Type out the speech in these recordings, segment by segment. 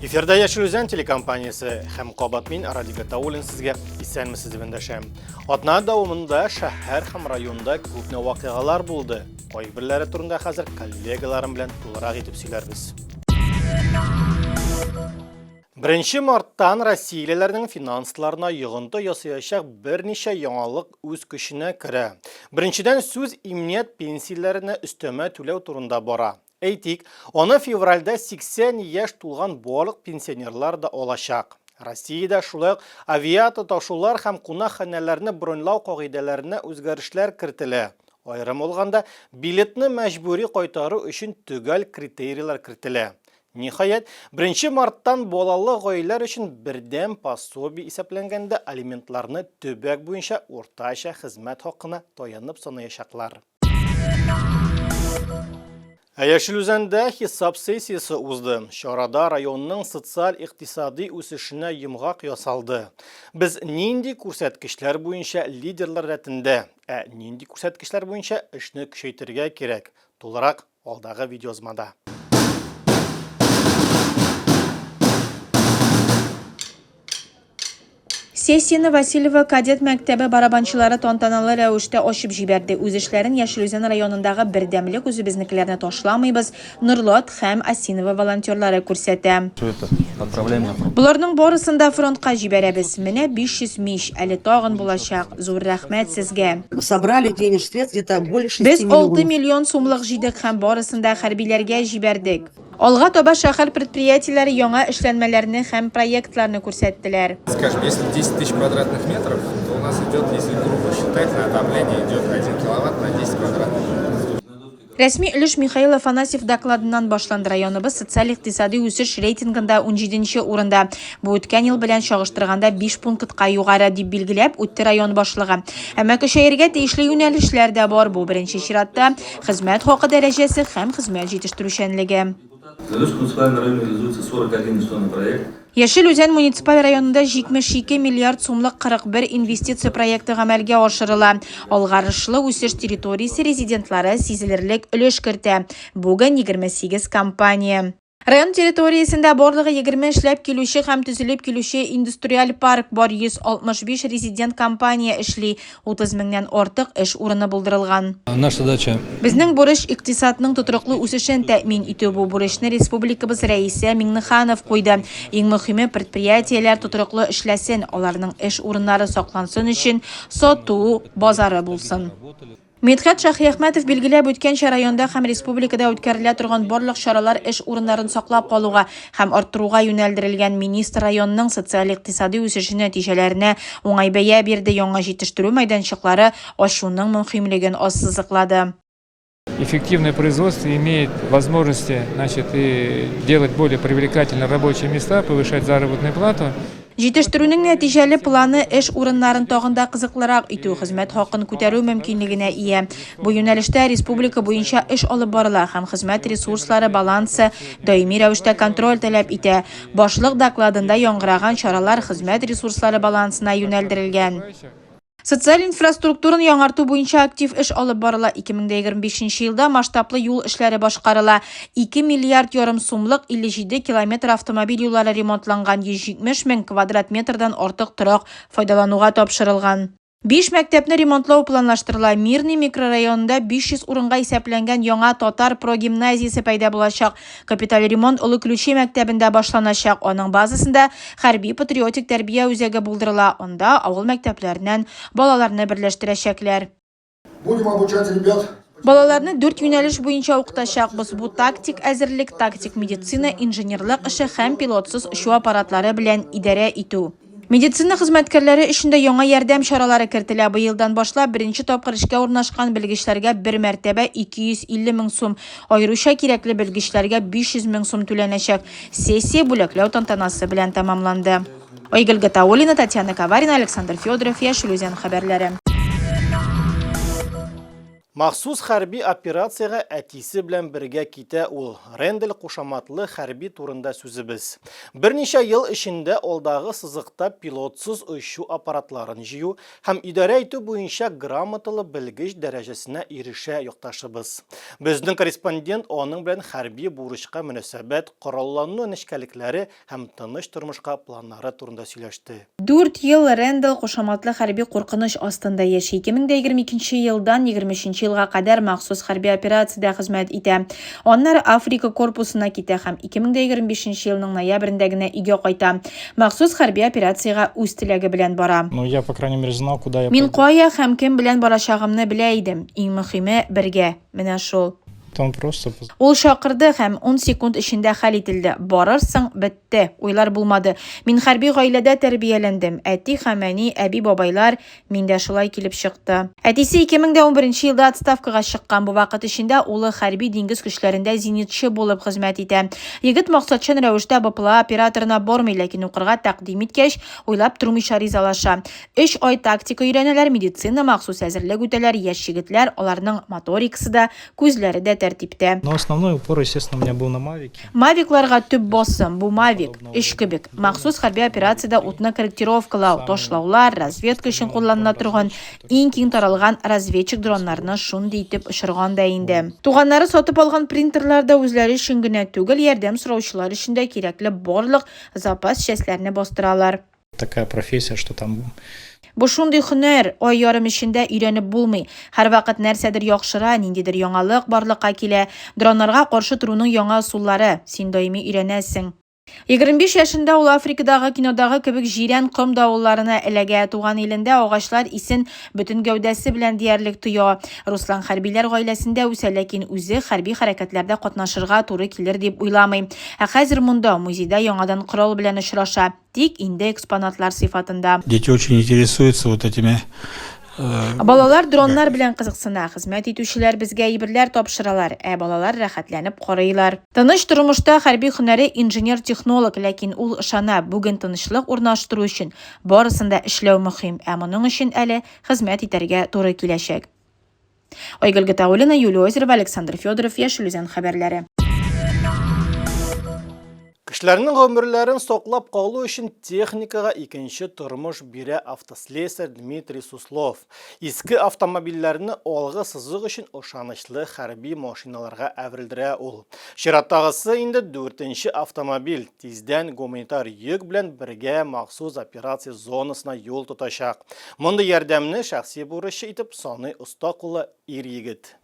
Эфирда Яшыл Үзән телекомпаниясы һәм Кабат мин Радига Таулин сезгә исәнмесез дип эндәшәм. Атна дәвамында шәһәр һәм районда күпне вакыйгалар булды. Кайберләре турында хәзер коллегаларым белән тулырак итеп сөйләрбез. 1 марттан Россиялеләрнең финансларына йогынты ясаячак берничә яңалык үз көченә керә. Беренчедән сүз имният пенсияләренә өстәмә түләү турында бара. Әйтик, оны февральдә 80 яшь тулган барлык пенсионерлар да алачак. Россиядә шулай авиация ташулар һәм кунакханәләрне бронлау кагыйдәләренә үзгәрешләр кертелә. Аерым алганда, билетны мәҗбүри кайтару өчен төгәл критерийлар кертелә. Ниһаять, 1 марттан балалы гаиләләр өчен бердәм пособие исәпләнгәндә алиментларны төбәк буенча уртача хезмәт хакына таянып санаячаклар. Яшыл Үзәндә хисап сессиясе узды. Чарада районның социаль-иктисади үсешенә йомгак ясалды. Без нинди күрсәткечләр буенча лидерлар рәтендә, нинди күрсәткечләр буенча эшне көчәйтергә кирәк? Тулырак алдагы видеозмада. Сессияны Васильева кадет мәктәбе барабанчылары тантаналы рәвештә ачып җибәрде. Үз эшләрен Яшыл Үзән районындагы бердәмлек үзебезнекеләрне ташламыйбыз, Нурлат һәм Асинова волонтерлары күрсәтә. Буларның барысында фронтка җибәрәбез. Менә 500 миш, әле тагын булачак. Зур рәхмәт сезгә. Собрали денежных средств где-то больше 6 Без 6 миллионов. миллион сумлык җыйдык һәм барысында хәрбиләргә җибәрдек. Алга таба шәһәр предприятиеләре яңа эшләнмәләрне һәм проектларны күрсәттеләр. Скажем, если 10 тысяч квадратных метров, то у нас идет, если грубо считать, на отопление идет 1 киловатт на 10 квадратных метров. Рәсми өлеш Михаил Афанасьев докладыннан башланды. Районыбыз социаль-иктисади үсеш рейтингында 17-нче урында. Бу үткән ел белән чагыштырганда 5 пунктка югары дип билгеләп үтте район башлыгы. Әмма көчәерергә тиешле юнәлешләр дә бар. Бу беренче чиратта хезмәт хакы дәрәҗәсе һәм хезмәт җитештерүчәнлеге. В Залесском муниципальном районе реализуется 41 инвестиционный проект. Яшыл Үзән муниципаль районында 72 миллиард сумлык 41 инвестиция проекты гамәлгә ашырыла. Алгарышлы үсеш территориясе резидентлары сизелерлек өлеш кертә. Бүген 28 компания. Район территориясендә барлыгы 20 эшләп килүче һәм төзелеп килүче индустриаль парк бар, 165 резидент компания эшли, 30 меңнән артык эш урыны булдырылган. Наша задача. Безнең бурыч икътисадның тотрыклы үсешен тәэмин итү. Бу бурычны республикабыз рәисе Миңнеханов куйды. Иң мөһиме предприятиеләр тотрыклы эшләсен, аларның эш урыннары саклансын өчен сату базары булсын. Медхат Шәхиәхмәтов билгеләп үткәнчә районда һәм республикада үткәрелә торган барлык чаралар эш урыннарын саклап калуга һәм арттыруга юнәлдерелгән. Министр районның социаль-иктисади үсеше нәтиҗәләренә уңай бәя бирде, яңа җитештерү мәйданчыклары ачуның мөһимлеген ассызыклады. Эффективное производство имеет возможности, и делать более привлекательные рабочие места, повышать заработную плату. Җитештерүнең нәтиҗәле планы эш урыннарын тагында кызыклырак итү, хезмәт хакын күтәрү мөмкинлегенә ия. Бу юнәлештә республика буенча эш алып барыла һәм хезмәт ресурслары балансы даими рәвештә контроль таләп итә. Башлык докладында яңгыраган чаралар хезмәт ресурслары балансына юнәлдерелгән. Социаль инфраструктураны яңарту буенча актив эш алып барыла. 2025 елда масштаблы юл эшләре башкарыла. 2 миллиард ярым сумлык 57 километр автомобиль юллары ремонтланган, 170 мең квадрат метрдан артык торак файдалануга тапшырылган. 5 мәктәпне ремонтлау планлаштырыла. Мирный микрорайонында 500 урынга исәпләнгән яңа татар прогимназиясе пәйда булачак. Капиталь ремонт Олы Ключи мәктәбендә башланачак. Аның базасында хәрби патриотик тәрбия үзәге булдырыла. Анда авыл мәктәпләреннән балаларны берләштерәчәкләр. Будем обучать ребят. Балаларны 4 юнәлеш буенча укытачакбыз. Бу тактик әзерлек, тактик медицина, инженерлык эше һәм пилотсыз очу аппаратлары белән идарә итү. Медицина хезмәткәрләре өчендә яңа ярдәм чаралары кертелә. Быелдан башлап беренче тапкыр эшкә урнашкан белгечләргә бер мәртәбә 250 мең сум, аеруча кирәкле белгечләргә 500 мең сум түләнәчәк. Сессия бүләкләү тантанасы белән тәмамланды. Айгөл Гатауллина, Татьяна Каварина, Александр Федоров, Яшыл Үзән хәбәрләре. Махсус хәрби операцияга әтисе белән бергә китә ул. Рендел кушаматлы хәрби турында сүзебез. Берничә ел эчендә алдагы сызыкта пилотсыз очу аппаратларын җыю һәм идарә итү буенча грамоталы белгеч дәрәҗәсенә ирешә якташыбыз. Безнең корреспондент аның белән хәрби бурычка мөнәсәбәт, кораллану нечкәлекләре һәм тыныч тормышка планнары турында сөйләште. 4 ел Рендел кушаматлы хәрби куркыныч астында яши. 2022 елдан 23 елга кадәр махсус хәрби операциядә хезмәт итә. Аннары Африка корпусына китә һәм 2025 елның ноябрендә генә өйгә кайта. Махсус хәрби операциягә үз теләге белән бара. Я, по крайней мере, знал, куда я Мин пойду. кая һәм кем белән барачагымны белә идем. Иң мөһиме бергә. Менә шул. Он просто... Ул шакырды һәм 10 секунд эчендә хәл ителде. Барырсың, бетте. Уйлар булмады. Мин хәрби гаиләдә тәрбияләндем. Әти һәм әни, әби бабайлар миндә шулай килеп чыкты. Әтисе 2011 елда отставкага чыккан. Бу вакыт эчендә улы хәрби диңгез көчләрендә зенитчы булып хезмәт итә. Егет максатчан рәвештә БПЛА операторына бармый, ләкин укырга тәкъдим иткәч, уйлап тормыйча ризалаша. 3 ай тактика өйрәнәләр, медицина махсус әзерлек үтәләр, яшь егетләр, аларның моторикасы да, күзләре дә тәртиптә. Но основной упор, естественно, у меня был на Мавике. Мавикларга төп басым, бу Мавик, эш кебек. Махсус хәрби операциядә утны корректировкалау, ташлаулар, разведка өчен кулланыла торган иң киң таралган разведчик дроннарны шундый итеп очырган да инде. Туганнары сатып алган принтерларда үзләре өчен генә түгел, ярдәм сораучылар өчен дә кирәкле барлык запас частьләрне бастыралар. Такая профессия, что там... Бу шундый һөнәр, ай ярым эчендә өйрәнеп булмый. Һәр вакыт нәрсәдер яхшыра, ниндидер яңалык барлыкка килә. Дроннарга каршы торуның яңа усуллары, син даими өйрәнәсең. 25 яшында ул Африкадагы кинодагы кебек җирән ком давылларына эләгә. Туган илендә агачлар исен бөтен гәүдәсе белән диярлек тоя. Руслан хәрбиләр гаиләсендә үсә, ләкин үзе хәрби хәрәкәтләрдә катнашырга туры килер дип уйламый. Ә хәзер монда музейда яңадан корал белән очраша, тик инде экспонатлар сыйфатында. Дети очень интересуются вот этими... Балалар дроннар белән кызыксына, хезмәт итүчеләр безгә әйберләр тапшыралар, балалар рәхәтләнеп карыйлар. Тыныч тормышта хәрби һөнәре инженер-технолог, ләкин ул ышана, бүген тынычлык урнаштыру өчен барысында эшләү мөһим, моның өчен әле хезмәт итәргә туры киләчәк. Айгөл Гатауллина, Юлия Озерова, Александр Федоров, Яшел Үзән хәбәрләре. Кешеләрнең гомерләрен саклап калу өчен техникага икенче тормыш бирә автослесарь Дмитрий Суслов. Иске автомобильләрне алгы сызык өчен ышанычлы хәрби машиналарга әверелдерә ул. Чираттагысы инде 4нче автомобиль тиздән гуманитар йөк белән бергә махсус операция зонасына юл тотачак. Мондый ярдәмне шәхси бурычы итеп саный оста кулы ир егет.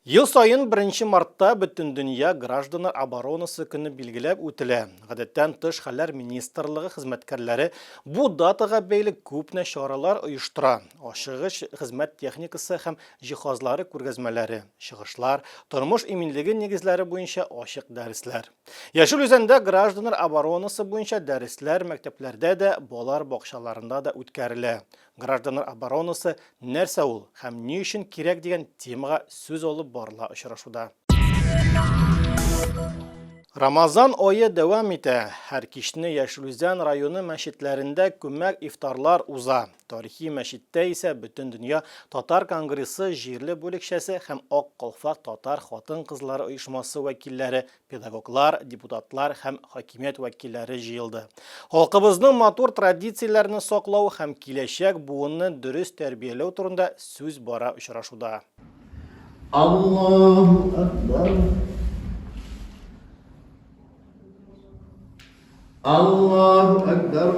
Ел сайын 1 мартта бөтен дөнья гражданнар оборонасы көне билгеләп үтелә. Гадәттән тыш хәлләр министрлыгы хезмәткәрләре бу датага бәйле күпне чаралар оештыра. Ашыгыч хезмәт техникасы һәм җиһазлары күргәзмәләре, чыгышлар, тормыш иминлеге нигезләре буенча ачык дәресләр. Яшел Үзәндә гражданнар оборонасы буенча дәресләр мәктәпләрдә дә, балалар бакчаларында да үткәрелә. Гражданнар оборонасы нәрсә ул һәм ни өчен кирәк дигән темага сүз алып барыла очрашуда. Рамазан айы дәвам итә. Һәр кичне Яшел Үзән районы мәчетләрендә күмәк ифтарлар уза. Тарихи мәчеттә исә бөтен дөнья татар конгрессы җирле бүлекчәсе һәм Ак Калфак татар хатын-кызлары оешмасы вәкилләре, педагоглар, депутатлар һәм хакимият вәкилләре җыелды. Халкыбызның матур традицияләрне саклау һәм киләчәк буынны дөрес тәрбияләү турында сүз бара очрашуда. Аллаху Акбар. Аллаху Акбар.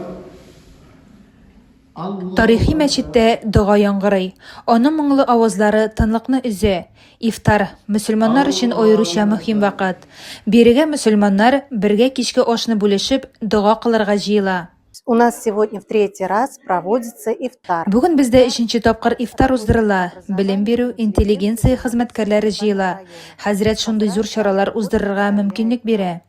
Тарихи мәчеттә дога яңгырый. Аның моңлы авазлары тынлыкны өзә. Ифтар мөселманнар өчен аеруча мөһим вакыт. Бирегә мөселманнар бергә кичке ашны бүлешеп дога кылырга җыела. У нас сегодня в 3-й раз проводится ифтар. Бүген бездә 3нче тапкыр ифтар уздырыла. Белем бирү, интеллигенция хезмәткәрләре җыела. Хәзрәт шундый зур чаралар уздырырга мөмкинлек бирә.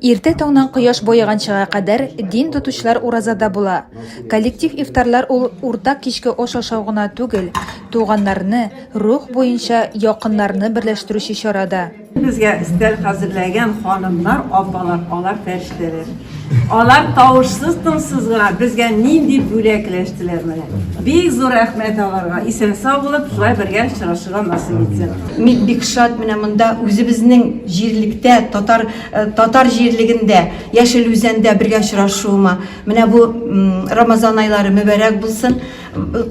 Иртә таңнан кояш бояганчыга кадәр дин тотучылар уразада була. Коллектив ифтарлар ул уртак кичке аш ашау гына түгел, туганнарны, рух буенча якыннарны берләштерүче чарада. Безгә истәл хәзерләгән ханымнар, абалар, алар фәрештәләр. Алар тавышсыз тынсыз гына безгә нинди бүләкләштеләр менә. Бик зур рәхмәт аларга. Исән сау булып, шулай бергә очрашырга насыйп итсен. Мин бик шат менә монда үзебезнең җирлектә, татар җирлегендә, Яшел Үзәндә бергә очрашуыма. Менә бу Рамазан айлары мөбарәк булсын,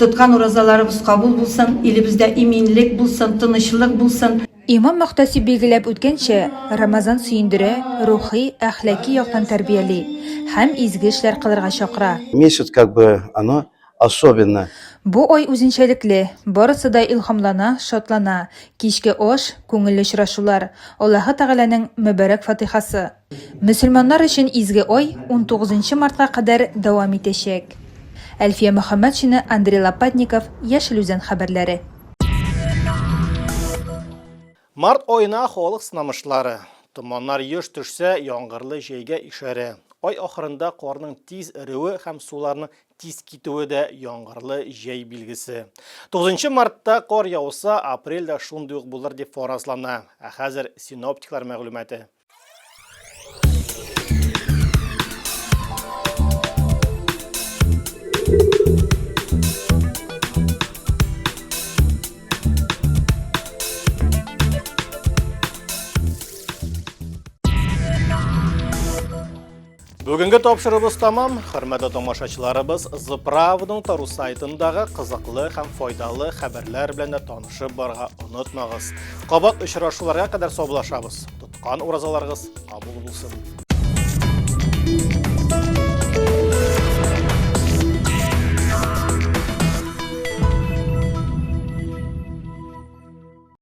тоткан уразаларыбыз кабул булсын, илебездә иминлек булсын, тынычлык булсын. Имам Мөхтәсиб билгеләп үткәнчә, Рамазан сөендерә, рухи, әхлаки яктан тәрбияли һәм изге эшләр кылырга чакыра. Месяц как бы оно особенно. Бу ай үзенчәлекле, барысы да илһамлана, шатлана. Кичке аш, күңелле очрашулар, Аллаһы Тәгаләнең мөбарәк фатихасы. Мөселманнар өчен изге ай 19 мартка кадәр дәвам итәчәк. Әлфия Мөхәммәтшина, Андрей Лопатников, Яшел Үзән хәбәрләре. Март айына халык сынамышлары. Томаннар еш төшсә, яңгырлы җәйгә ишарә. Ай ахырында карның тиз эреүе һәм суларның тиз китүе дә яңгырлы җәй билгесе. 9 мартта кар яуса, апрельдә шундый ук булыр дип фаразлана. Ә хәзер синоптиклар мәгълүматы. Бүгінгі тапшырыбыз тамам. Хөрмәтле тамашачыларыбыз, Зыправның Тару сайтындагы кызыклы һәм файдалы хәбәрләр белән танышып барга онытмагыз. Кабат очрашуларга кадәр саубуллашабыз. Тоткан уразаларыгыз кабул булсын.